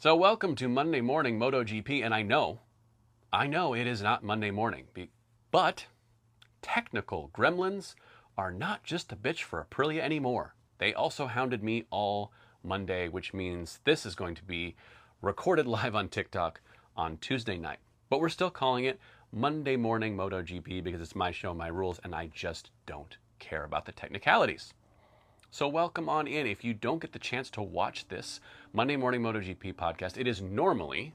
So welcome to Monday Morning MotoGP, and I know it is not Monday morning, but technical gremlins are not just a bitch for Aprilia anymore. They also hounded me all Monday, which means this is going to be recorded live on TikTok on Tuesday night. But we're still calling it Monday Morning MotoGP because it's my show, my rules, and I just don't care about the technicalities. So welcome on in. If you don't get the chance to watch this Monday Morning MotoGP podcast, it is normally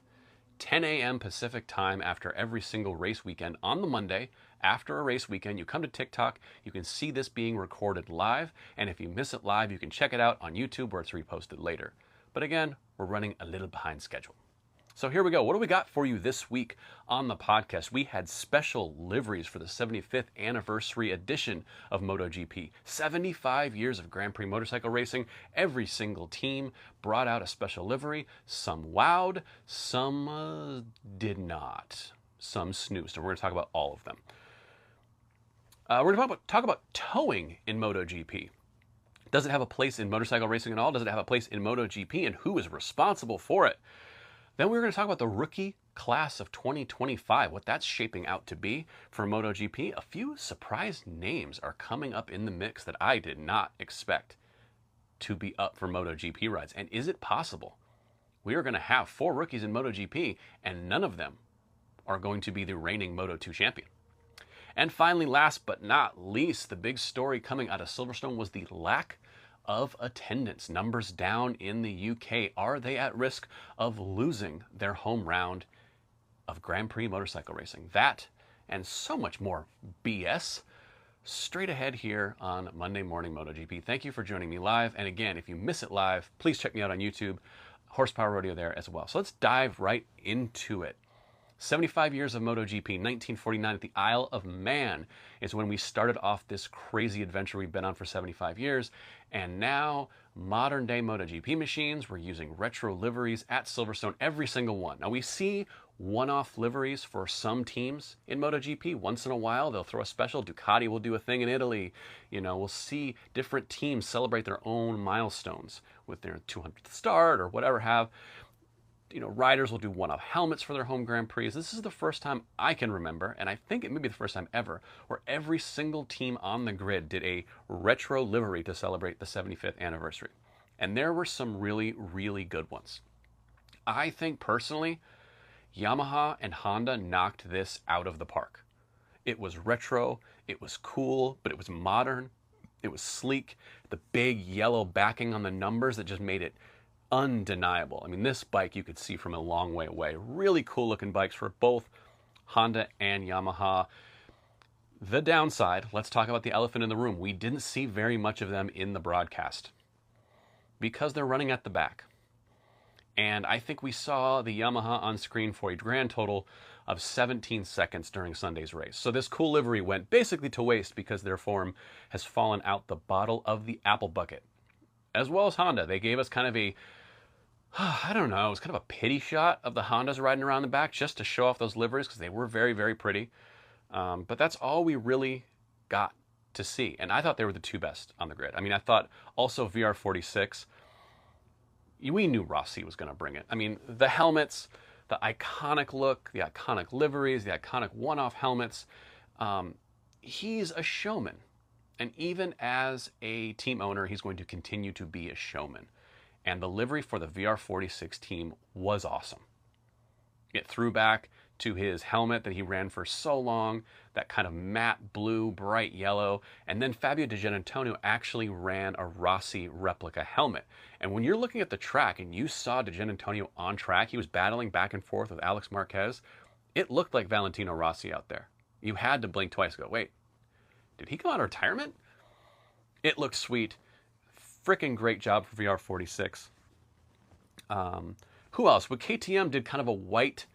10 a.m. Pacific time after every single race weekend on the Monday. After a race weekend, you come to TikTok, you can see this being recorded live, and if you miss it live, you can check it out on YouTube where it's reposted later. But again, we're running a little behind schedule. So here we go. What do we got for you this week on the podcast? We had special liveries for the 75th anniversary edition of MotoGP. 75 years of Grand Prix motorcycle racing. Every single team brought out a special livery. Some wowed, some did not. Some snoozed, and we're going to talk about all of them. We're going to talk about towing in MotoGP. Does it have a place in motorcycle racing at all? Does it have a place in MotoGP, and who is responsible for it? Then we're going to talk about the rookie class of 2025, what that's shaping out to be for MotoGP. A few surprise names are coming up in the mix that I did not expect to be up for MotoGP rides. And is it possible we are going to have 4 rookies in MotoGP and none of them are going to be the reigning Moto2 champion? And finally, last but not least, the big story coming out of Silverstone was the lack of attendance. Numbers down in the UK. Are they at risk of losing their home round of Grand Prix motorcycle racing? That and so much more BS straight ahead here on Monday Morning MotoGP. Thank you for joining me live. And again, if you miss it live, please check me out on YouTube. Horsepower Rodeo there as well. So let's dive right into it. 75 years of MotoGP, 1949 at the Isle of Man is when we started off this crazy adventure we've been on for 75 years. And now, modern day MotoGP machines, we're using retro liveries at Silverstone, every single one. Now we see one-off liveries for some teams in MotoGP. Once in a while, they'll throw a special. Ducati will do a thing in Italy. You know, we'll see different teams celebrate their own milestones with their 200th start or whatever have. You know, riders will do one-off helmets for their home Grand Prix. This is the first time I can remember, and I think it may be the first time ever, where every single team on the grid did a retro livery to celebrate the 75th anniversary. And there were some really, really good ones. I think personally, Yamaha and Honda knocked this out of the park. It was retro, it was cool, but it was modern, it was sleek. The big yellow backing on the numbers that just made it undeniable. I mean, this bike you could see from a long way away. Really cool looking bikes for both Honda and Yamaha. The downside, let's talk about the elephant in the room. We didn't see very much of them in the broadcast because they're running at the back. And I think we saw the Yamaha on screen for a grand total of 17 seconds during Sunday's race. So this cool livery went basically to waste because their form has fallen out the bottle of the apple bucket. As well as Honda. They gave us kind of a I don't know, it was kind of a pity shot of the Hondas riding around the back just to show off those liveries because they were very, very pretty. But that's all we really got to see. And I thought they were the 2 best on the grid. I mean, I thought also VR46, we knew Rossi was going to bring it. I mean, the helmets, the iconic look, the iconic liveries, the iconic one-off helmets. He's a showman. And even as a team owner, he's going to continue to be a showman. And the livery for the VR46 team was awesome. It threw back to his helmet that he ran for so long, that kind of matte blue, bright yellow. And then Fabio Di Giannantonio actually ran a Rossi replica helmet. And when you're looking at the track and you saw Di Giannantonio on track, he was battling back and forth with Alex Marquez. It looked like Valentino Rossi out there. You had to blink twice and go, wait, did he come out of retirement? It looked sweet. Freaking great job for VR46. Who else? Well, KTM did kind of a white,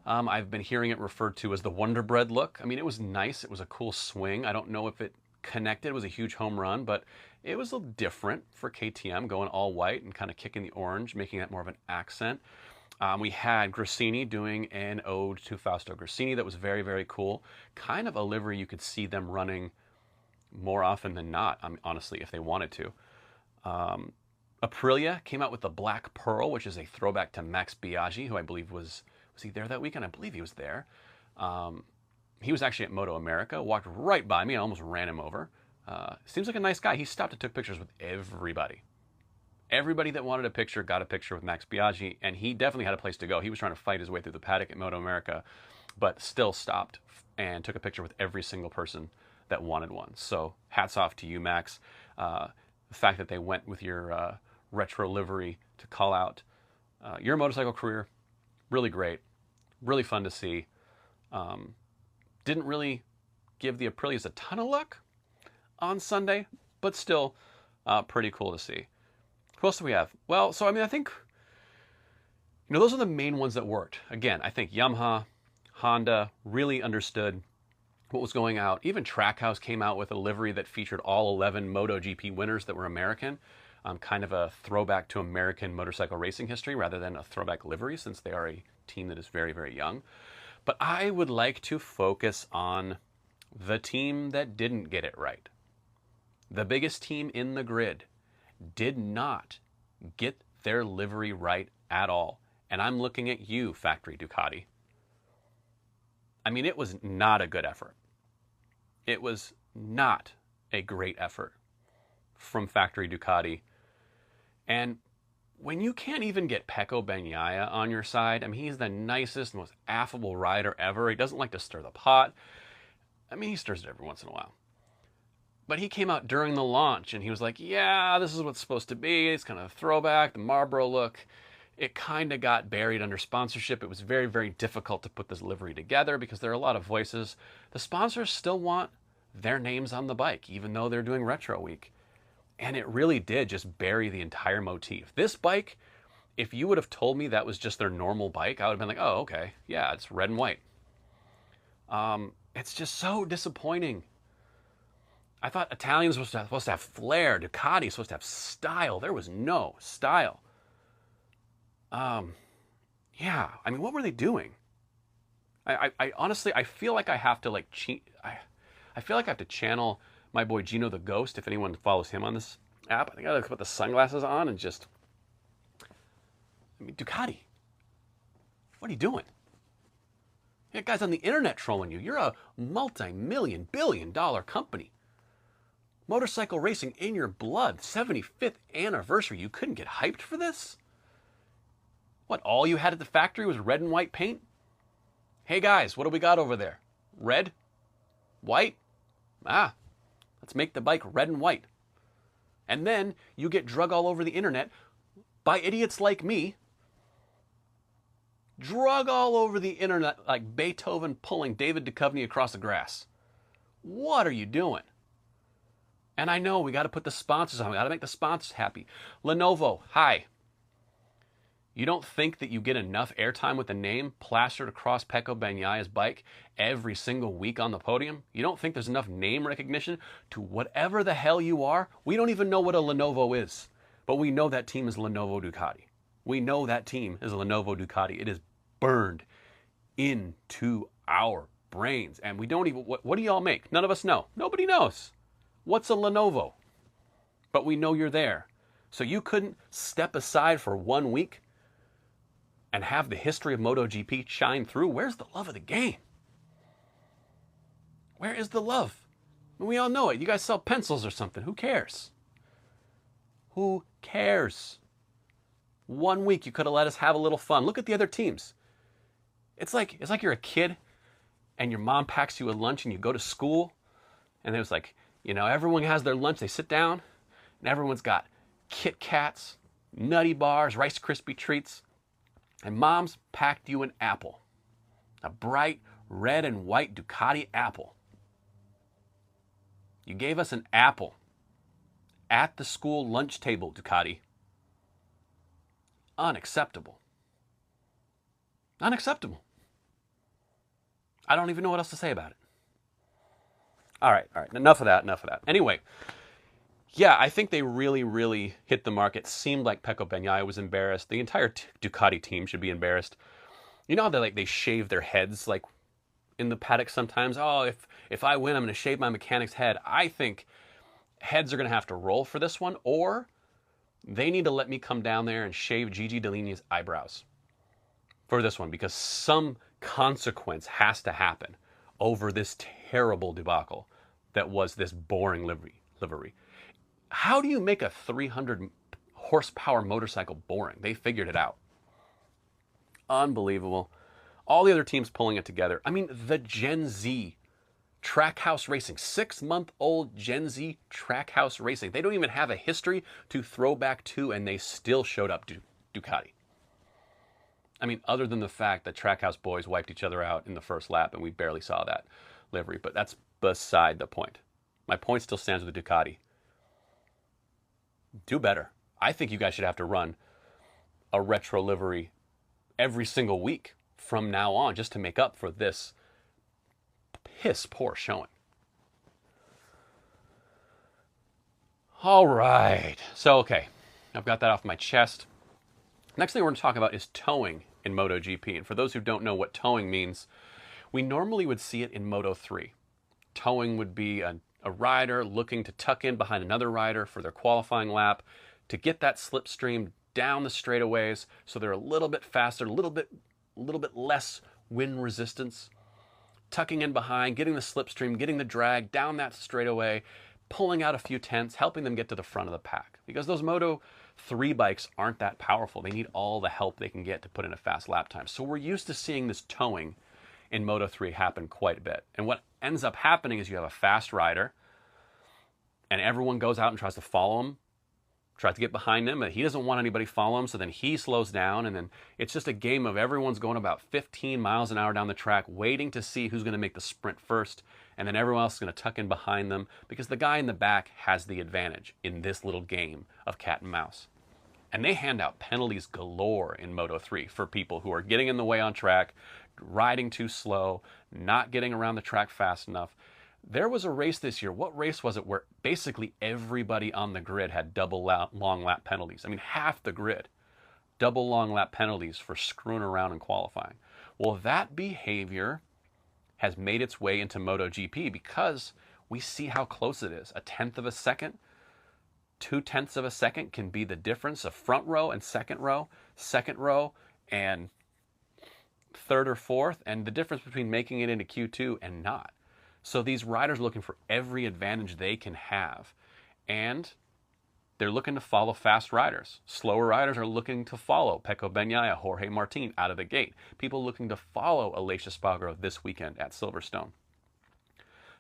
I've been hearing it referred to as the Wonder Bread look. I mean, it was nice. It was a cool swing. I don't know if it connected. It was a huge home run, but it was a little different for KTM, going all white and kind of kicking the orange, making that more of an accent. We had Grassini doing an ode to Fausto Grassini that was very, very cool. Kind of a livery you could see them running more often than not, honestly, if they wanted to. Aprilia came out with the Black Pearl, which is a throwback to Max Biaggi, who I believe was he there that weekend? I believe he was there. He was actually at Moto America, walked right by me, I almost ran him over. Seems like a nice guy. He stopped and took pictures with everybody. Everybody that wanted a picture got a picture with Max Biaggi, and he definitely had a place to go. He was trying to fight his way through the paddock at Moto America, but still stopped and took a picture with every single person that wanted one. So hats off to you, Max. The fact that they went with your retro livery to call out your motorcycle career, really great, really fun to see. Didn't really give the Aprilias a ton of luck on Sunday, but still pretty cool to see. Who else do we have? Well, so I mean, I think, those are the main ones that worked. Again, I think Yamaha, Honda really understood what was going out. Even Trackhouse came out with a livery that featured all 11 MotoGP winners that were American. Kind of a throwback to American motorcycle racing history rather than a throwback livery, since they are a team that is very, very young. But I would like to focus on the team that didn't get it right. The biggest team in the grid did not get their livery right at all. And I'm looking at you, Factory Ducati. I mean, it was not a good effort. It was not a great effort from Factory Ducati. And when you can't even get Pecco Bagnaia on your side, I mean, he's the nicest, most affable rider ever. He doesn't like to stir the pot. I mean, he stirs it every once in a while. But he came out during the launch and he was like, yeah, this is what's supposed to be. It's kind of a throwback, the Marlboro look. It kind of got buried under sponsorship. It was very, very difficult to put this livery together because there are a lot of voices. The sponsors still want their names on the bike, even though they're doing Retro Week. And it really did just bury the entire motif. This bike, if you would have told me that was just their normal bike, I would have been like, oh, okay, yeah, it's red and white. It's just so disappointing. I thought Italians were supposed to have flair. Ducati was supposed to have style. There was no style. Yeah, I mean, what were they doing? I honestly, I feel like I have to I feel like I have to channel my boy Gino the Ghost, if anyone follows him on this app. I think I gotta put the sunglasses on and just, I mean, Ducati, what are you doing? You got guys on the internet trolling you. You're a multi-million, billion-dollar company. Motorcycle racing in your blood, 75th anniversary. You couldn't get hyped for this? What, all you had at the factory was red and white paint? Hey guys, what do we got over there? Red? White? Let's make the bike red and white. And then you get drug all over the internet by idiots like me. Drug all over the internet like Beethoven pulling David Duchovny across the grass. What are you doing? And I know we got to put the sponsors on. We got to make the sponsors happy. Lenovo, hi. You don't think that you get enough airtime with the name plastered across Pecco Bagnaia's bike every single week on the podium? You don't think there's enough name recognition to whatever the hell you are? We don't even know what a Lenovo is, but we know that team is Lenovo Ducati. We know that team is Lenovo Ducati. It is burned into our brains. And we don't even, what do y'all make? None of us know. Nobody knows. What's a Lenovo? But we know you're there. So you couldn't step aside for 1 week and have the history of MotoGP shine through? Where's the love of the game? Where is the love? We all know it. You guys sell pencils or something. Who cares? Who cares? 1 week you could have let us have a little fun. Look at the other teams. It's like you're a kid and your mom packs you a lunch and you go to school and it was like, everyone has their lunch. They sit down and everyone's got Kit Kats, Nutty Bars, Rice Krispie treats. And mom's packed you an apple. A bright red and white Ducati apple. You gave us an apple at the school lunch table, Ducati. Unacceptable. Unacceptable. I don't even know what else to say about it. All right. Enough of that. Anyway, yeah, I think they really, really hit the mark. It seemed like Pecco Bagnaia was embarrassed. The entire Ducati team should be embarrassed. You know how they shave their heads like in the paddock sometimes? Oh, if I win, I'm going to shave my mechanic's head. I think heads are going to have to roll for this one, or They need to let me come down there and shave Gigi Dall'Igna's eyebrows for this one, because some consequence has to happen over this terrible debacle that was this boring livery. How do you make a 300 horsepower motorcycle boring? They figured it out. Unbelievable. All the other teams pulling it together. I mean, the Gen Z Trackhouse Racing, 6-month-old Gen Z Trackhouse Racing. They don't even have a history to throw back to, and they still showed up Ducati. I mean, other than the fact that Trackhouse boys wiped each other out in the first lap, and we barely saw that livery, but that's beside the point. My point still stands with the Ducati. Do better. I think you guys should have to run a retro livery every single week from now on, just to make up for this piss poor showing. All right. So, okay, I've got that off my chest. Next thing we're going to talk about is towing in MotoGP. And for those who don't know what towing means, we normally would see it in Moto3. Towing would be a rider looking to tuck in behind another rider for their qualifying lap to get that slipstream down the straightaways so they're a little bit faster, a little bit less wind resistance, tucking in behind, getting the slipstream, getting the drag down that straightaway, pulling out a few tenths, helping them get to the front of the pack. Because those Moto3 bikes aren't that powerful. They need all the help they can get to put in a fast lap time. So we're used to seeing this towing in Moto3 happen quite a bit. And what ends up happening is you have a fast rider, and everyone goes out and tries to follow him, tries to get behind him, but he doesn't want anybody to follow him, so then he slows down, and then it's just a game of everyone's going about 15 miles an hour down the track, waiting to see who's going to make the sprint first, and then everyone else is going to tuck in behind them, because the guy in the back has the advantage in this little game of cat and mouse. And they hand out penalties galore in Moto3 for people who are getting in the way on track, riding too slow, not getting around the track fast enough. There was a race this year. What race was it where basically everybody on the grid had double long lap penalties? I mean, half the grid. Double long lap penalties for screwing around in qualifying. Well, that behavior has made its way into MotoGP because we see how close it is. 1/10 of a second, 2/10 of a second can be the difference of front row and second row and third or fourth, and the difference between making it into Q2 and not. So these riders are looking for every advantage they can have, and they're looking to follow fast riders. Slower riders are looking to follow Pecco Bagnaia, Jorge Martin out of the gate. People looking to follow Aleix Espargaro this weekend at Silverstone.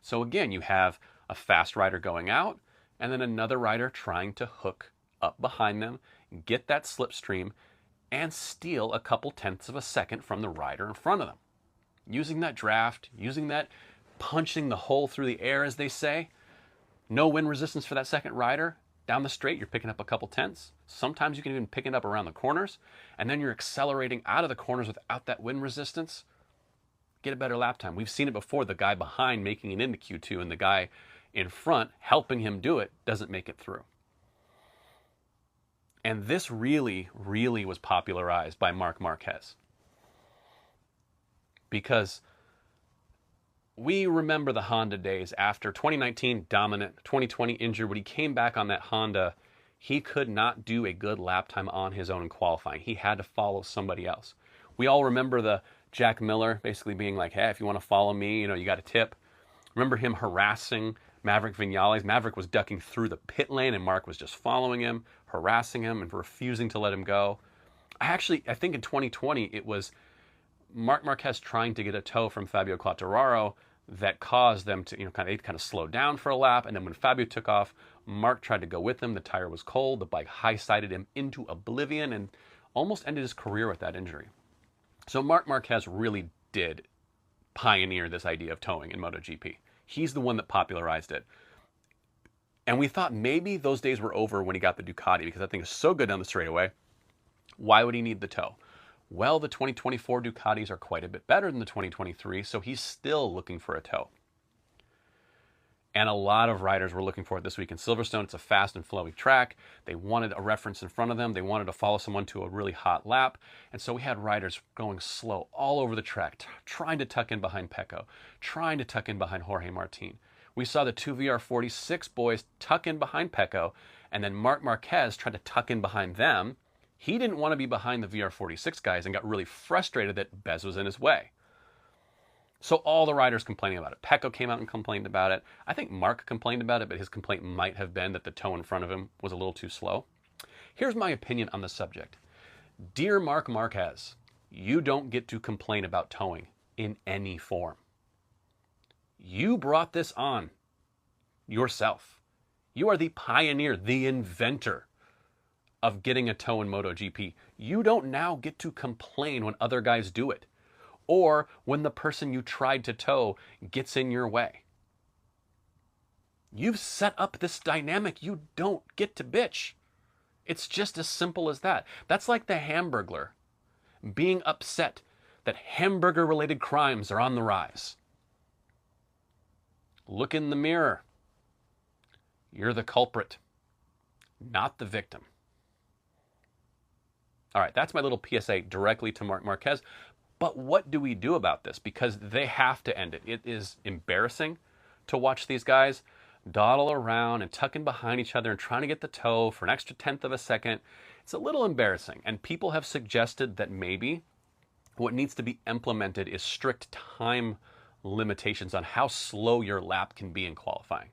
So again, you have a fast rider going out, and then another rider trying to hook up behind them, get that slipstream, and steal a couple tenths of a second from the rider in front of them. Using that draft, using that punching the hole through the air, as they say. No wind resistance for that second rider. Down the straight, you're picking up a couple tenths. Sometimes you can even pick it up around the corners, and then you're accelerating out of the corners without that wind resistance. Get a better lap time. We've seen it before, the guy behind making it into Q2 and the guy in front helping him do it doesn't make it through. And this really, really was popularized by Marc Marquez. Because we remember the Honda days after 2019, dominant, 2020 injured. When he came back on that Honda, he could not do a good lap time on his own in qualifying. He had to follow somebody else. We all remember the Jack Miller basically being like, hey, if you want to follow me, you got a tip. Remember him harassing Maverick Vinales. Maverick was ducking through the pit lane and Mark was just following him, harassing him and refusing to let him go. I think in 2020 it was Marc Marquez trying to get a tow from Fabio Quartararo that caused them to kind of slow down for a lap, and then when Fabio took off, Mark tried to go with him. The tire was cold, the bike high-sided him into oblivion and almost ended his career with that injury. So Marc Marquez really did pioneer this idea of towing in MotoGP. He's the one that popularized it. And we thought maybe those days were over when he got the Ducati, because that thing is so good down the straightaway. Why would he need the tow? Well, the 2024 Ducatis are quite a bit better than the 2023, so he's still looking for a tow. And a lot of riders were looking for it this week in Silverstone. It's a fast and flowy track. They wanted a reference in front of them. They wanted to follow someone to a really hot lap. And so we had riders going slow all over the track, trying to tuck in behind Pecco, trying to tuck in behind Jorge Martin. We saw the 2VR46 boys tuck in behind Pecco, and then Marc Marquez tried to tuck in behind them. He didn't want to be behind the VR46 guys and got really frustrated that Bez was in his way. So all the riders complaining about it. Pecco came out and complained about it. I think Marc complained about it, but his complaint might have been that the tow in front of him was a little too slow. Here's my opinion on the subject. Dear Marc Marquez, you don't get to complain about towing in any form. You brought this on yourself. You are the pioneer, the inventor of getting a tow in MotoGP. You don't now get to complain when other guys do it, or when the person you tried to tow gets in your way. You've set up this dynamic. You don't get to bitch. It's just as simple as that. That's like the Hamburglar being upset that hamburger-related crimes are on the rise. Look in the mirror. You're the culprit, not the victim. All right, that's my little PSA directly to Marc Marquez. But what do we do about this? Because they have to end it. It is embarrassing to watch these guys dawdle around and tuck in behind each other and trying to get the tow for an extra tenth of a second. It's a little embarrassing. And people have suggested that maybe what needs to be implemented is strict time limitations on how slow your lap can be in qualifying.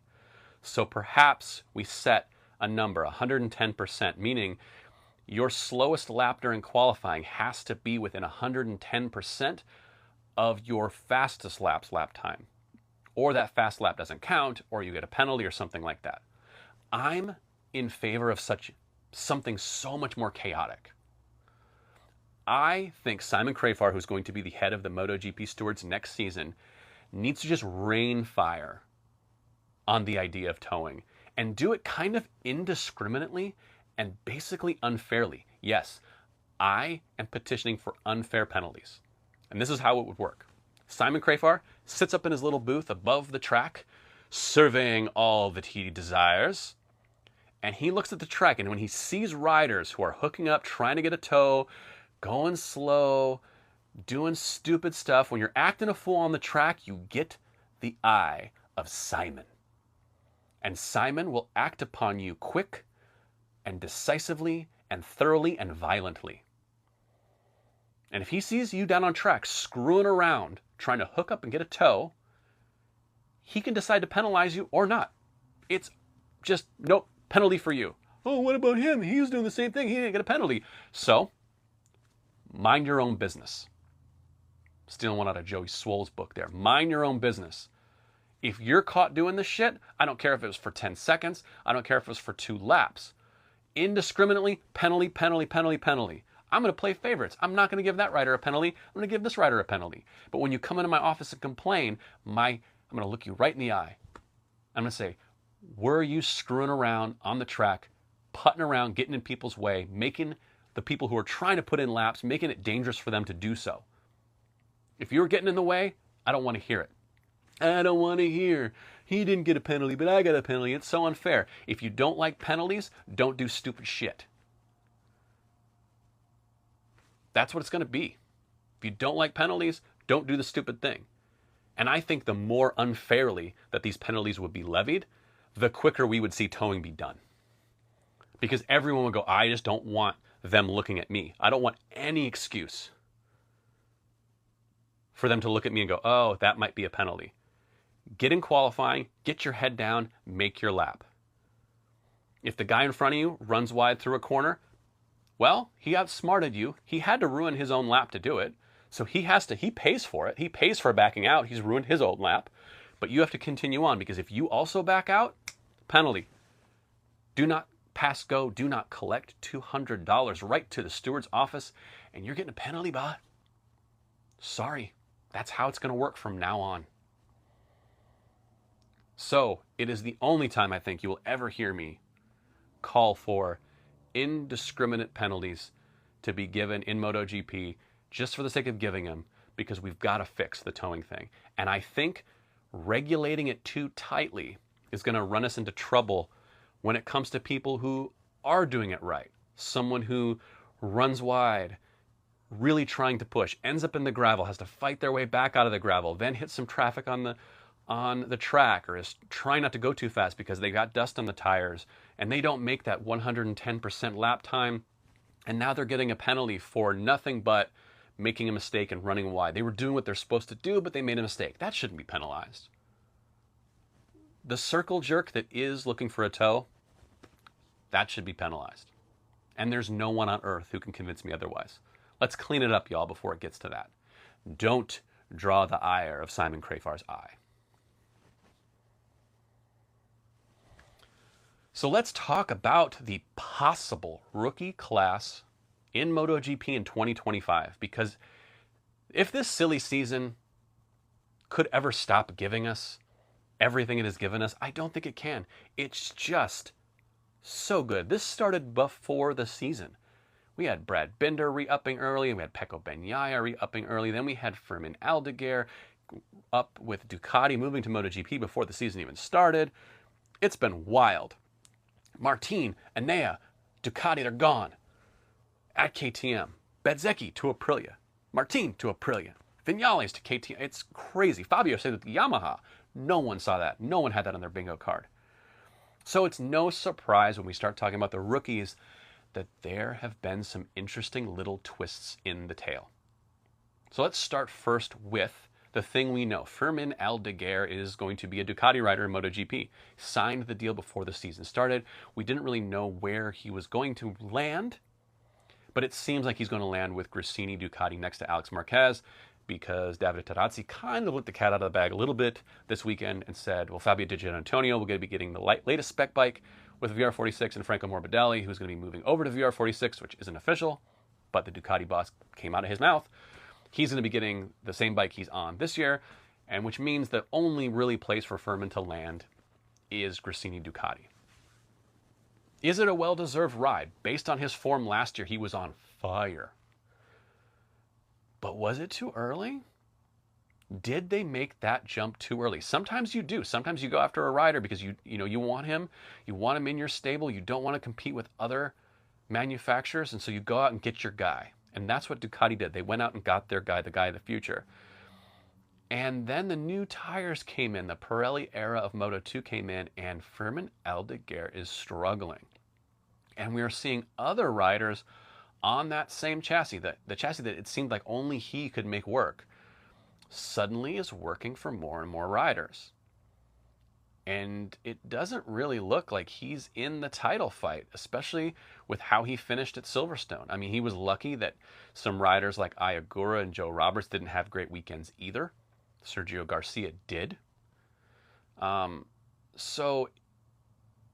So perhaps we set a number, 110%, meaning your slowest lap during qualifying has to be within 110% of your fastest lap's lap time. Or that fast lap doesn't count, or you get a penalty or something like that. I'm in favor of something so much more chaotic. I think Simon Crafar, who's going to be the head of the MotoGP stewards next season, needs to just rain fire on the idea of towing and do it kind of indiscriminately and basically unfairly. Yes, I am petitioning for unfair penalties. And this is how it would work. Simon Crafar sits up in his little booth above the track, surveying all that he desires. And he looks at the track, and when he sees riders who are hooking up, trying to get a tow, going slow, doing stupid stuff, when you're acting a fool on the track, you get the eye of Simon. And Simon will act upon you quick and decisively and thoroughly and violently. And if he sees you down on track screwing around, trying to hook up and get a tow, he can decide to penalize you or not. It's just, nope, penalty for you. Oh, what about him? He was doing the same thing. He didn't get a penalty. So, mind your own business. Stealing one out of Joey Swoll's book there. Mind your own business. If you're caught doing this shit, I don't care if it was for 10 seconds. I don't care if it was for 2 laps. Indiscriminately, penalty, penalty, penalty, penalty. I'm going to play favorites. I'm not going to give that rider a penalty. I'm going to give this rider a penalty. But when you come into my office and complain, I'm going to look you right in the eye. I'm going to say, were you screwing around on the track, putting around, getting in people's way, making the people who are trying to put in laps, making it dangerous for them to do so? If you're getting in the way, I don't want to hear it. I don't want to hear. He didn't get a penalty, but I got a penalty. It's so unfair. If you don't like penalties, don't do stupid shit. That's what it's going to be. If you don't like penalties, don't do the stupid thing. And I think the more unfairly that these penalties would be levied, the quicker we would see towing be done. Because everyone would go, I just don't want them looking at me. I don't want any excuse for them to look at me and go, oh, that might be a penalty. Get in qualifying, get your head down, make your lap. If the guy in front of you runs wide through a corner, well, he outsmarted you. He had to ruin his own lap to do it. So he pays for it. He pays for backing out. He's ruined his own lap. But you have to continue on, because if you also back out, penalty. Do not pass go. Do not collect $200 right to the steward's office, and you're getting a penalty, bot. Sorry. That's how it's going to work from now on. So it is the only time I think you will ever hear me call for indiscriminate penalties to be given in MotoGP just for the sake of giving them, because we've got to fix the towing thing. And I think regulating it too tightly is going to run us into trouble when it comes to people who are doing it right. Someone who runs wide, really trying to push, ends up in the gravel, has to fight their way back out of the gravel, then hits some traffic on on the track or is trying not to go too fast because they got dust on the tires and they don't make that 110% lap time, and now they're getting a penalty for nothing but making a mistake and running wide. They were doing what they're supposed to do, but they made a mistake. That shouldn't be penalized. The circle jerk that is looking for a toe, that should be penalized. And there's no one on earth who can convince me otherwise. Let's clean it up, y'all, before it gets to that. Don't draw the ire of Simon Crayfar's eye. So let's talk about the possible rookie class in MotoGP in 2025, because if this silly season could ever stop giving us everything it has given us, I don't think it can. It's just so good. This started before the season. We had Brad Binder re-upping early, and we had Pecco Bagnaia re-upping early. Then we had Fermin Aldeguer up with Ducati, moving to MotoGP before the season even started. It's been wild. Martin, Enea, Ducati, they're gone. At KTM. Bezzecchi to Aprilia. Martin to Aprilia. Vinales to KTM. It's crazy. Fabio said that the Yamaha. No one saw that. No one had that on their bingo card. So it's no surprise when we start talking about the rookies that there have been some interesting little twists in the tale. So let's start first with the thing we know. Fermin Aldeguer is going to be a Ducati rider in MotoGP. Signed the deal before the season started. We didn't really know where he was going to land, but it seems like he's going to land with Gresini Ducati next to Alex Marquez, because Davide Tarazzi kind of let the cat out of the bag a little bit this weekend and said, well, Fabio Di Giannantonio will going to be getting the latest spec bike with VR46, and Franco Morbidelli, who's going to be moving over to VR46, which isn't official, but the Ducati boss came out of his mouth. He's going to be getting the same bike he's on this year, and which means the only really place for Fermin to land is Gresini Ducati. Is it a well-deserved ride? Based on his form last year, he was on fire. But was it too early? Did they make that jump too early? Sometimes you do. Sometimes you go after a rider because you want him in your stable. You don't want to compete with other manufacturers, and so you go out and get your guy. And that's what Ducati did. They went out and got their guy, the guy of the future. And then the new tires came in. The Pirelli era of Moto2 came in, and Fermin Aldeguer is struggling. And we are seeing other riders on that same chassis, the chassis that it seemed like only he could make work, suddenly is working for more and more riders. And it doesn't really look like he's in the title fight, especially with how he finished at Silverstone. I mean, he was lucky that some riders like Ogura and Joe Roberts didn't have great weekends either. Sergio Garcia did. So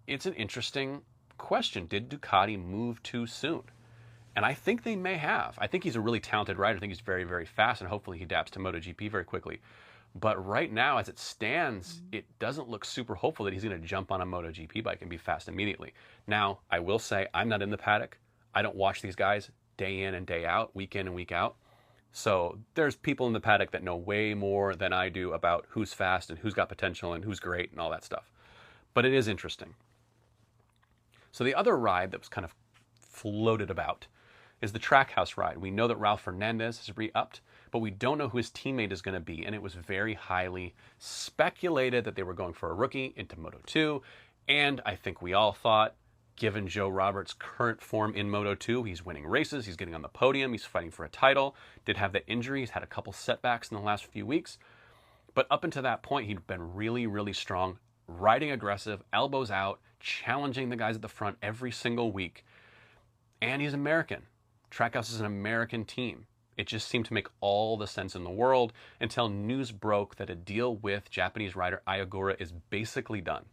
it's an interesting question. Did Ducati move too soon? And I think they may have. I think he's a really talented rider. I think he's very, very fast, and hopefully he adapts to MotoGP very quickly. But right now, as it stands, it doesn't look super hopeful that he's going to jump on a MotoGP bike and be fast immediately. Now, I will say, I'm not in the paddock. I don't watch these guys day in and day out, week in and week out. So there's people in the paddock that know way more than I do about who's fast and who's got potential and who's great and all that stuff. But it is interesting. So the other ride that was kind of floated about is the Trackhouse ride. We know that Ralph Fernandez has re-upped, but we don't know who his teammate is going to be, and it was very highly speculated that they were going for a rookie into Moto2, and I think we all thought, given Joe Roberts' current form in Moto2, he's winning races, he's getting on the podium, he's fighting for a title, did have that injury, he's had a couple setbacks in the last few weeks, but up until that point, he'd been really, really strong, riding aggressive, elbows out, challenging the guys at the front every single week, and he's American. Trackhouse is an American team. It just seemed to make all the sense in the world until news broke that a deal with Japanese rider Ogura is basically done.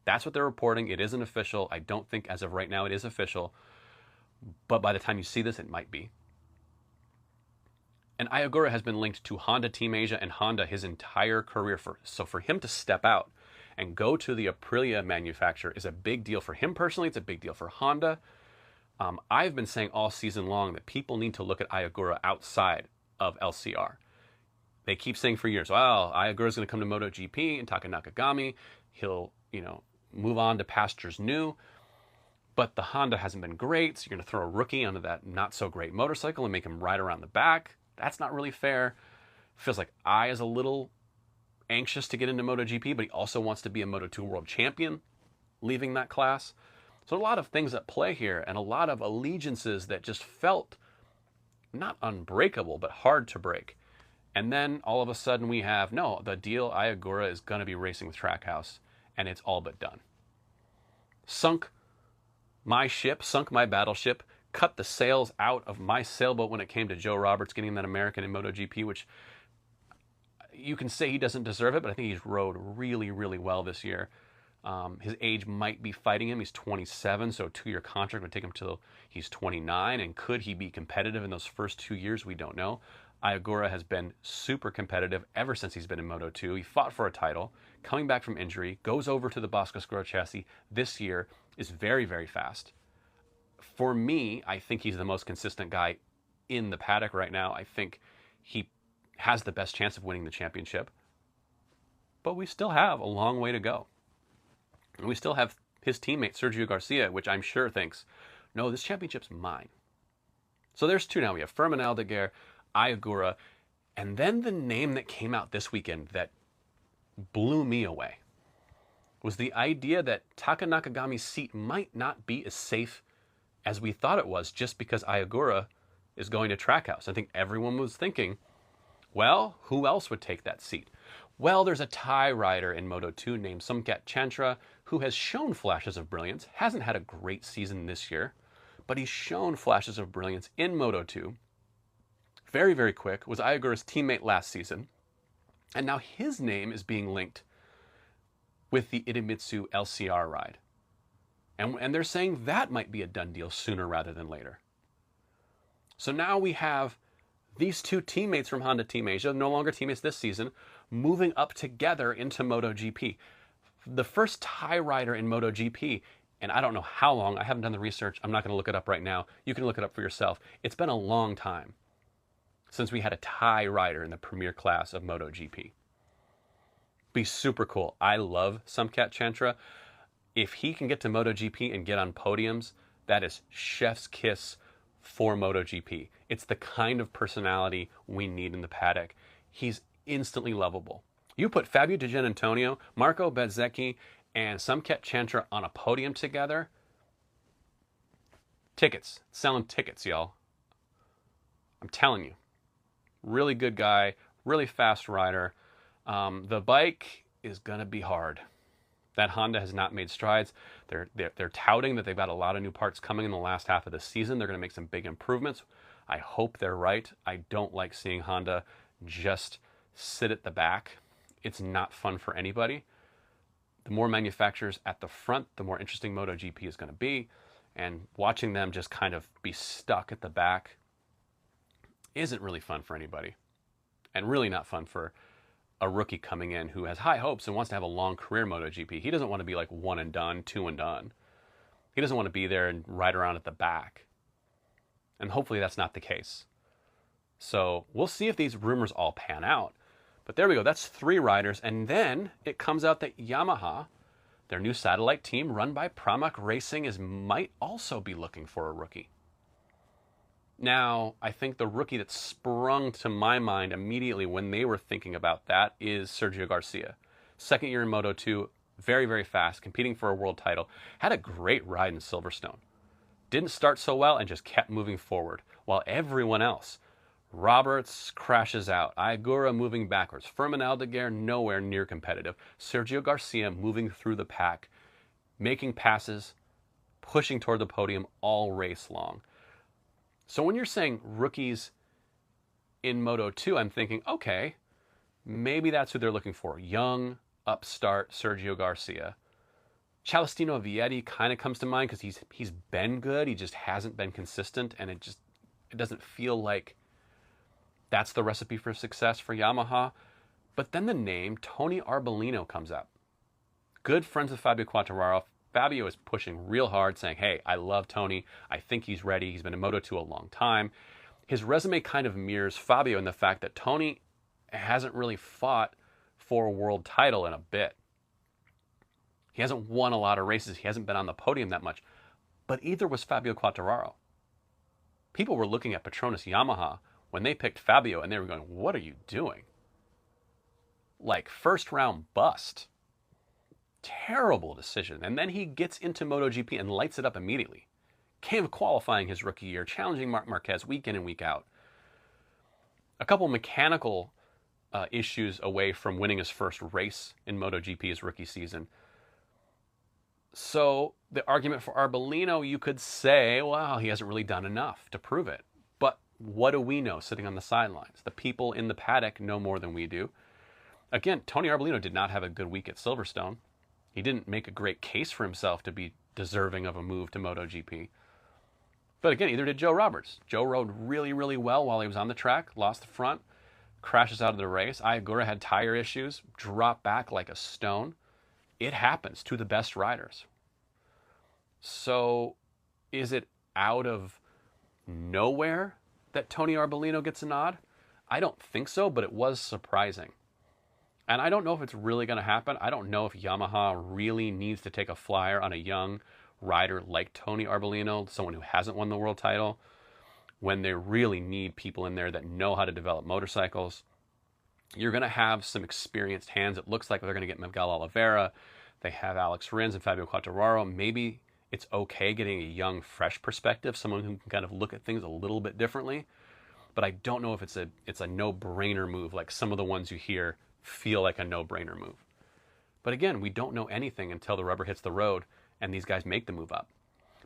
That's what they're reporting. It isn't official. I don't think as of right now it is official. But by the time you see this, it might be. And Ogura has been linked to Honda Team Asia and Honda his entire career. So for him to step out and go to the Aprilia manufacturer is a big deal for him personally. It's a big deal for Honda. I've been saying all season long that people need to look at Ogura outside of LCR. They keep saying for years, well, Ogura's going to come to MotoGP and Taka Nakagami. He'll, move on to pastures new. But the Honda hasn't been great, so you're going to throw a rookie onto that not-so-great motorcycle and make him ride around the back. That's not really fair. Feels like I, as a little anxious to get into MotoGP, but he also wants to be a Moto2 world champion, leaving that class. So a lot of things at play here, and a lot of allegiances that just felt not unbreakable, but hard to break. And then all of a sudden we have, no, the deal, Ogura is going to be racing with Trackhouse, and it's all but done. Sunk my ship, sunk my battleship, cut the sails out of my sailboat when it came to Joe Roberts getting that American in MotoGP, which you can say he doesn't deserve it, but I think he's rode really, really well this year. His age might be fighting him. He's 27, so a 2-year contract would take him till he's 29. And could he be competitive in those first 2 years? We don't know. Ogura has been super competitive ever since he's been in Moto2. He fought for a title, coming back from injury, goes over to the Bosco chassis this year, is very, very fast. For me, I think he's the most consistent guy in the paddock right now. I think he has the best chance of winning the championship. But we still have a long way to go. And we still have his teammate, Sergio Garcia, which I'm sure thinks, no, this championship's mine. So there's two now. We have Fermin Aldeguer, Ogura, and then the name that came out this weekend that blew me away was the idea that Taka Nakagami's seat might not be as safe as we thought it was just because Ogura is going to Trackhouse. I think everyone was thinking, well, who else would take that seat? Well, there's a Thai rider in Moto2 named Somkiat Chantra who has shown flashes of brilliance, hasn't had a great season this year, but he's shown flashes of brilliance in Moto2. Very, very quick, was Ogura's teammate last season, and now his name is being linked with the Idemitsu LCR ride. And they're saying that might be a done deal sooner rather than later. So now we have these two teammates from Honda Team Asia, no longer teammates this season, moving up together into MotoGP. The first Thai rider in MotoGP, and I don't know how long, I haven't done the research, I'm not going to look it up right now. You can look it up for yourself. It's been a long time since we had a Thai rider in the premier class of MotoGP. Be super cool. I love Somkiat Chantra. If he can get to MotoGP and get on podiums, that is chef's kiss for MotoGP. It's the kind of personality we need in the paddock. He's instantly lovable. You put Fabio Di Giannantonio, Marco Bezzecchi, and Somkiat Chantra on a podium together. Tickets. Selling tickets, y'all. I'm telling you. Really good guy. Really fast rider. The bike is going to be hard. That Honda has not made strides. They're touting that they've got a lot of new parts coming in the last half of the season. They're going to make some big improvements. I hope they're right. I don't like seeing Honda just sit at the back. It's not fun for anybody. The more manufacturers at the front, the more interesting MotoGP is going to be. And watching them just kind of be stuck at the back isn't really fun for anybody. And really not fun for a rookie coming in who has high hopes and wants to have a long career in MotoGP. He doesn't want to be like one and done, two and done. He doesn't want to be there and ride around at the back. And hopefully that's not the case. So we'll see if these rumors all pan out. But there we go. That's 3 riders. And then it comes out that Yamaha, their new satellite team run by Pramac Racing, might also be looking for a rookie. Now, I think the rookie that sprung to my mind immediately when they were thinking about that is Sergio Garcia. Second year in Moto2, very, very fast, competing for a world title. Had a great ride in Silverstone. Didn't start so well and just kept moving forward, while everyone else, Roberts crashes out, Ogura moving backwards, Fermin Aldeguer nowhere near competitive, Sergio Garcia moving through the pack, making passes, pushing toward the podium all race long. So when you're saying rookies in Moto2, I'm thinking, okay, maybe that's who they're looking for. Young, upstart Sergio Garcia. Celestino Vietti kind of comes to mind because he's been good. He just hasn't been consistent, and it doesn't feel like that's the recipe for success for Yamaha. But then the name Tony Arbolino comes up. Good friends with Fabio Quartararo. Fabio is pushing real hard, saying, hey, I love Tony. I think he's ready. He's been in Moto2 a long time. His resume kind of mirrors Fabio in the fact that Tony hasn't really fought for a world title in a bit. He hasn't won a lot of races. He hasn't been on the podium that much. But either was Fabio Quartararo. People were looking at Petronas Yamaha when they picked Fabio, and they were going, what are you doing? like first round bust. Terrible decision. And then he gets into MotoGP and lights it up immediately. Came qualifying his rookie year, challenging Marc Marquez week in and week out. A couple mechanical issues away from winning his first race in MotoGP his rookie season. So the argument for Arbolino, you could say, well, he hasn't really done enough to prove it. But what do we know sitting on the sidelines? The people in the paddock know more than we do. Again, Tony Arbolino did not have a good week at Silverstone. He didn't make a great case for himself to be deserving of a move to MotoGP. But again, either did Joe Roberts. Joe rode really, really well while he was on the track, lost the front, crashes out of the race. Ogura had tire issues, dropped back like a stone. It happens to the best riders. So is it out of nowhere that Tony Arbolino gets a nod? I don't think so, but it was surprising. And I don't know if it's really going to happen. I don't know if Yamaha really needs to take a flyer on a young rider like Tony Arbolino, someone who hasn't won the world title, when they really need people in there that know how to develop motorcycles. You're going to have some experienced hands. It looks like they're going to get Miguel Oliveira. They have Alex Rins and Fabio Quartararo. Maybe it's okay getting a young, fresh perspective, someone who can kind of look at things a little bit differently. But I don't know if it's a no-brainer move, like some of the ones you hear feel like a no-brainer move. But again, we don't know anything until the rubber hits the road and these guys make the move up.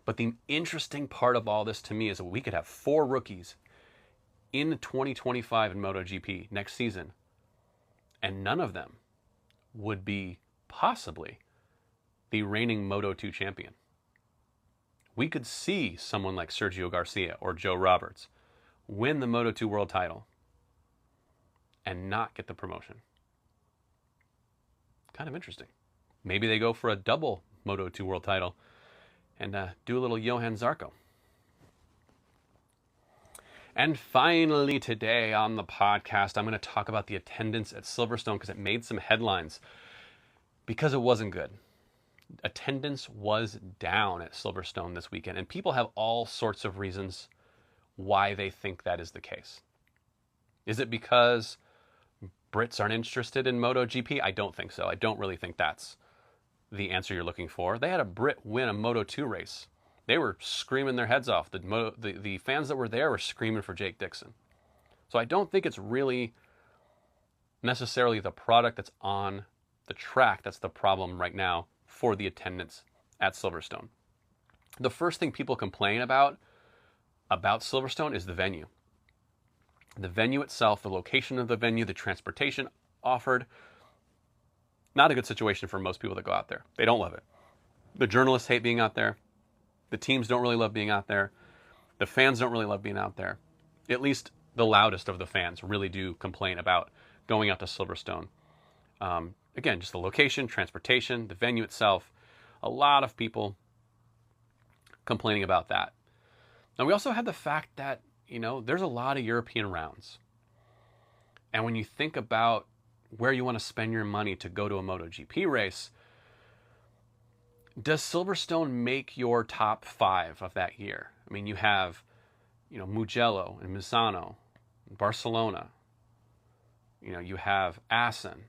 But the interesting part of all this to me is that we could have 4 rookies in 2025 in MotoGP next season, and none of them would be possibly the reigning Moto2 champion. We could see someone like Sergio Garcia or Joe Roberts win the Moto2 world title and not get the promotion. Kind of interesting. Maybe they go for a double Moto2 world title and do a little Johan Zarco. And finally today on the podcast, I'm going to talk about the attendance at Silverstone because it made some headlines because it wasn't good. Attendance was down at Silverstone this weekend, and people have all sorts of reasons why they think that is the case. Is it because Brits aren't interested in MotoGP? I don't think so. I don't really think that's the answer you're looking for. They had a Brit win a Moto2 race. They were screaming their heads off. The fans that were there were screaming for Jake Dixon. So I don't think it's really necessarily the product that's on the track that's the problem right now for the attendance at Silverstone. The first thing people complain about Silverstone is the venue. The venue itself, the location of the venue, the transportation offered. Not a good situation for most people that go out there. They don't love it. The journalists hate being out there. The teams don't really love being out there. The fans don't really love being out there. At least the loudest of the fans really do complain about going out to Silverstone. Again, just the location, transportation, the venue itself. A lot of people complaining about that. Now, we also had the fact that, there's a lot of European rounds. And when you think about where you want to spend your money to go to a MotoGP race, does Silverstone make your top 5 of that year? I mean, you have, Mugello and Misano, Barcelona. You have Assen.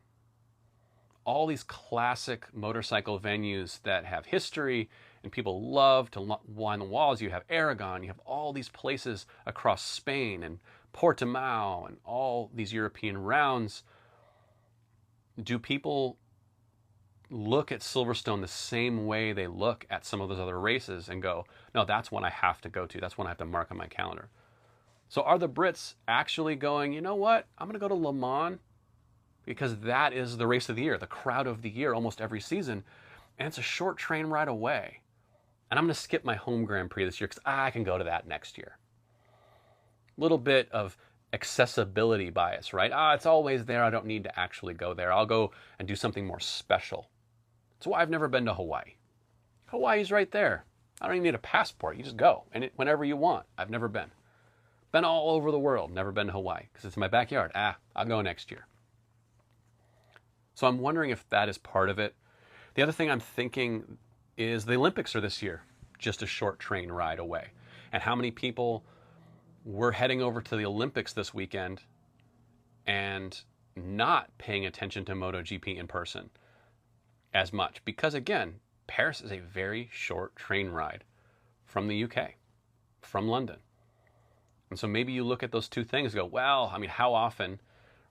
All these classic motorcycle venues that have history and people love to line the walls. You have Aragon. You have all these places across Spain and Portimao and all these European rounds. Do people look at Silverstone the same way they look at some of those other races and go, no, that's one I have to go to. That's one I have to mark on my calendar. So are the Brits actually going, you know what? I'm going to go to Le Mans because that is the race of the year, the crowd of the year almost every season. And it's a short train ride away. And I'm going to skip my home Grand Prix this year because I can go to that next year. A little bit of accessibility bias, right? It's always there. I don't need to actually go there. I'll go and do something more special. That's why I've never been to Hawaii. Hawaii's right there. I don't even need a passport. You just go and whenever you want. I've never been. Been all over the world. Never been to Hawaii because it's in my backyard. I'll go next year. So I'm wondering if that is part of it. The other thing I'm thinking is the Olympics are this year, just a short train ride away. And how many people were heading over to the Olympics this weekend and not paying attention to MotoGP in person as much because, again, Paris is a very short train ride from the UK, from London. And so maybe you look at those two things and go, well, I mean, how often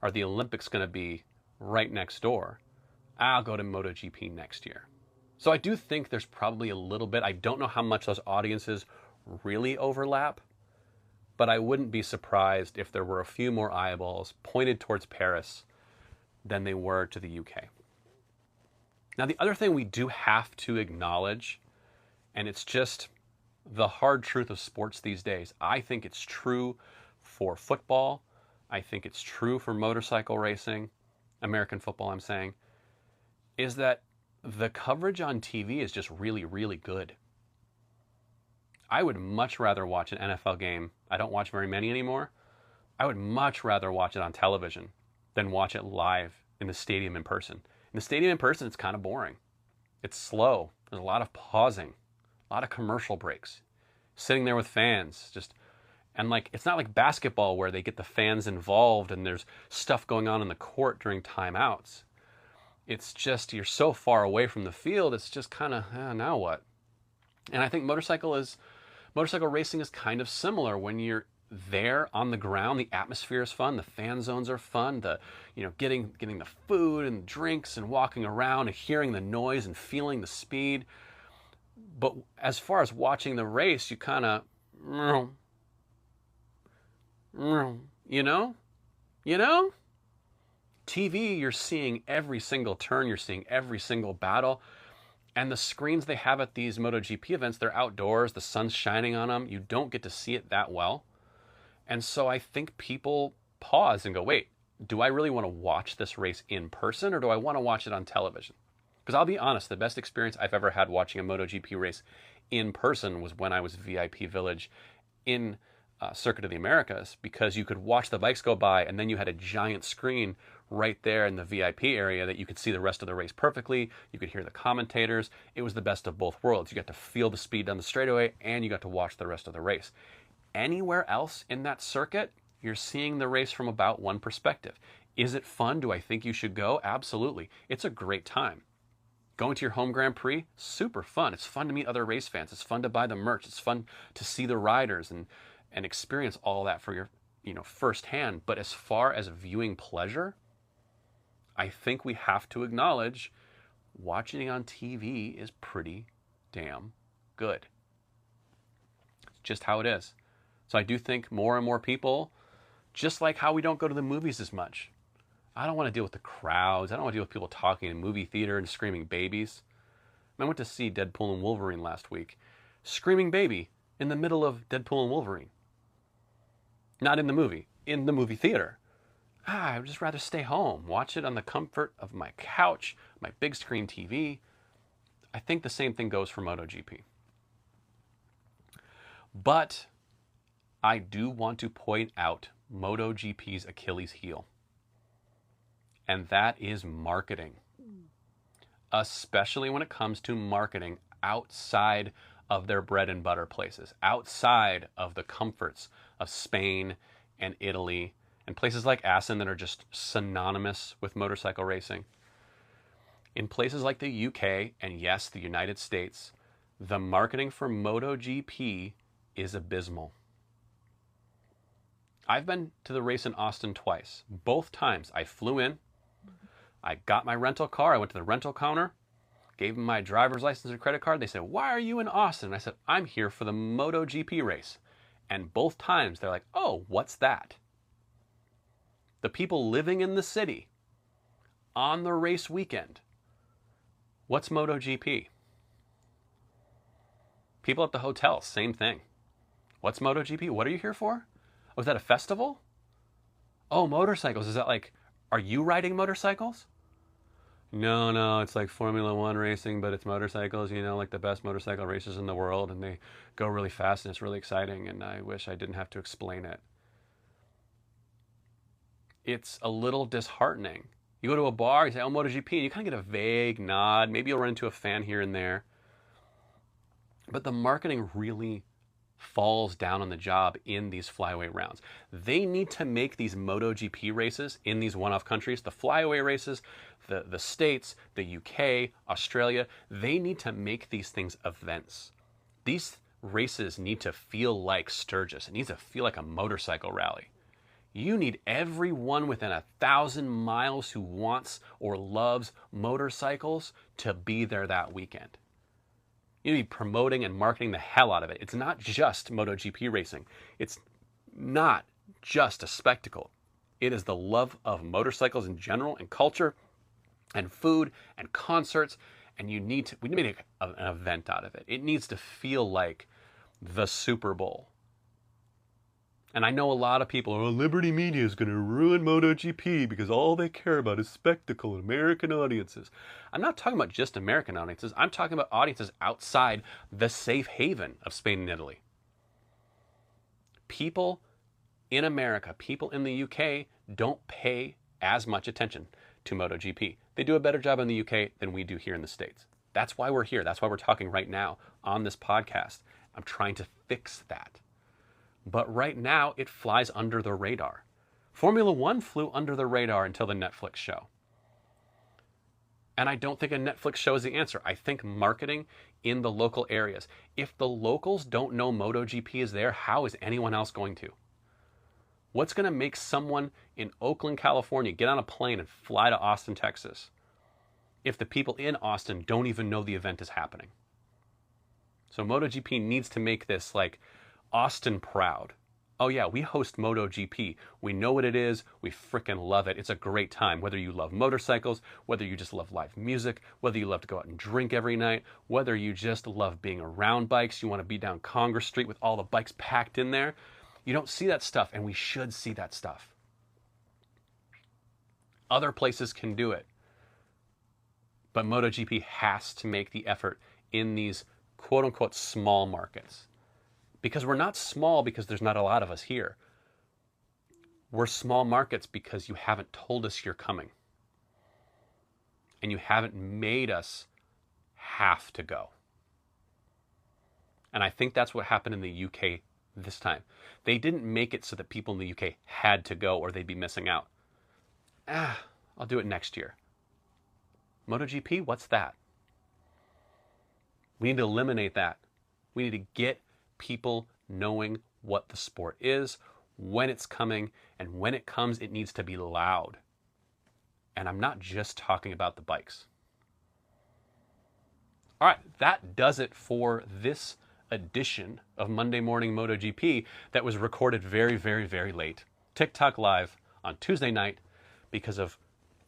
are the Olympics going to be right next door? I'll go to MotoGP next year. So I do think there's probably a little bit. I don't know how much those audiences really overlap, but I wouldn't be surprised if there were a few more eyeballs pointed towards Paris than they were to the UK. Now, the other thing we do have to acknowledge, and it's just the hard truth of sports these days, I think it's true for football, I think it's true for motorcycle racing, American football I'm saying, is that the coverage on TV is just really, really good. I would much rather watch an NFL game. I don't watch very many anymore. I would much rather watch it on television than watch it live in the stadium in person. In the stadium in person, it's kind of boring. It's slow. There's a lot of pausing, a lot of commercial breaks, sitting there with fans, and like, it's not like basketball where they get the fans involved and there's stuff going on in the court during timeouts. It's just, you're so far away from the field, it's just kind of, now what? And I think motorcycle racing is kind of similar. When you're there on the ground, the atmosphere is fun, the fan zones are fun, getting the food and drinks and walking around and hearing the noise and feeling the speed. But as far as watching the race, you kind of, TV, you're seeing every single turn, you're seeing every single battle. And the screens they have at these MotoGP events, they're outdoors, the sun's shining on them. You don't get to see it that well. And so I think people pause and go, wait, do I really want to watch this race in person or do I want to watch it on television? Because I'll be honest, the best experience I've ever had watching a MotoGP race in person was when I was VIP Village in Circuit of the Americas, because you could watch the bikes go by and then you had a giant screen right there in the VIP area that you could see the rest of the race perfectly. You could hear the commentators. It was the best of both worlds. You got to feel the speed down the straightaway and you got to watch the rest of the race. Anywhere else in that circuit, you're seeing the race from about one perspective. Is it fun? Do I think you should go? Absolutely. It's a great time. Going to your home Grand Prix, super fun. It's fun to meet other race fans. It's fun to buy the merch. It's fun to see the riders and experience all that for your, firsthand. But as far as viewing pleasure, I think we have to acknowledge watching it on TV is pretty damn good. It's just how it is. So I do think more and more people, just like how we don't go to the movies as much. I don't want to deal with the crowds. I don't want to deal with people talking in movie theater and screaming babies. I went to see Deadpool and Wolverine last week. Screaming baby in the middle of Deadpool and Wolverine. Not in the movie theater. I would just rather stay home, watch it on the comfort of my couch, my big screen TV. I think the same thing goes for MotoGP. But I do want to point out MotoGP's Achilles heel. And that is marketing. Especially when it comes to marketing outside of their bread and butter places, outside of the comforts of Spain and Italy and places like Assen that are just synonymous with motorcycle racing. In places like the UK and yes, the United States, the marketing for MotoGP is abysmal. I've been to the race in Austin twice. Both times I flew in, I got my rental car, I went to the rental counter, gave them my driver's license and credit card. They said, "Why are you in Austin?" And I said, "I'm here for the MotoGP race." And both times they're like, "Oh, what's that?" The people living in the city on the race weekend, what's MotoGP? People at the hotel, same thing. What's MotoGP? What are you here for? Oh, is that a festival? Oh, motorcycles. Is that like, are you riding motorcycles? No, it's like Formula One racing, but it's motorcycles, like the best motorcycle racers in the world, and they go really fast and it's really exciting, and I wish I didn't have to explain it. It's a little disheartening. You go to a bar, you say, "Oh, MotoGP," and you kind of get a vague nod. Maybe you'll run into a fan here and there. But the marketing really falls down on the job in these flyaway rounds. They need to make these MotoGP races in these one-off countries, the flyaway races, the States, the UK, Australia, they need to make these things events. These races need to feel like Sturgis. It needs to feel like a motorcycle rally. You need everyone within 1,000 miles who wants or loves motorcycles to be there that weekend. You need to be promoting and marketing the hell out of it. It's not just MotoGP racing. It's not just a spectacle. It is the love of motorcycles in general and culture and food and concerts. And we need to make an event out of it. It needs to feel like the Super Bowl. And I know a lot of people are, Liberty Media is going to ruin MotoGP because all they care about is spectacle and American audiences. I'm not talking about just American audiences. I'm talking about audiences outside the safe haven of Spain and Italy. People in America, people in the UK don't pay as much attention to MotoGP. They do a better job in the UK than we do here in the States. That's why we're here. That's why we're talking right now on this podcast. I'm trying to fix that. But right now, it flies under the radar. Formula One flew under the radar until the Netflix show. And I don't think a Netflix show is the answer. I think marketing in the local areas. If the locals don't know MotoGP is there, how is anyone else going to? What's going to make someone in Oakland, California get on a plane and fly to Austin, Texas, if the people in Austin don't even know the event is happening? So MotoGP needs to make this like Austin proud. Oh yeah, we host MotoGP. We know what it is. We frickin' love it. It's a great time. Whether you love motorcycles, whether you just love live music, whether you love to go out and drink every night, whether you just love being around bikes, you want to be down Congress Street with all the bikes packed in there. You don't see that stuff, and we should see that stuff. Other places can do it. But MotoGP has to make the effort in these quote-unquote small markets. Because we're not small because there's not a lot of us here. We're small markets because you haven't told us you're coming. And you haven't made us have to go. And I think that's what happened in the UK this time. They didn't make it so that people in the UK had to go or they'd be missing out. I'll do it next year. MotoGP, what's that? We need to eliminate that. We need to get people knowing what the sport is, when it's coming, and when it comes, it needs to be loud. And I'm not just talking about the bikes. All right, that does it for this edition of Monday Morning MotoGP that was recorded very, very, very late. TikTok Live on Tuesday night because of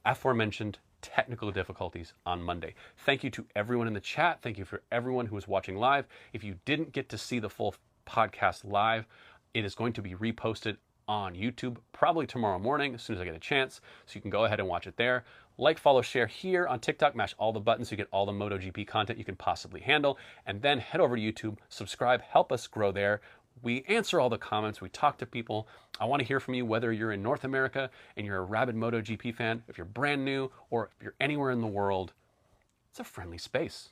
aforementioned technical difficulties on Monday. Thank you to everyone in the chat. Thank you for everyone who was watching live. If you didn't get to see the full podcast live, it is going to be reposted on YouTube probably tomorrow morning as soon as I get a chance. So you can go ahead and watch it there. Like, follow, share here on TikTok. Mash all the buttons so you get all the MotoGP content you can possibly handle. And then head over to YouTube, subscribe, help us grow there. We answer all the comments. We talk to people. I want to hear from you, whether you're in North America and you're a rabid MotoGP fan, if you're brand new, or if you're anywhere in the world. It's a friendly space.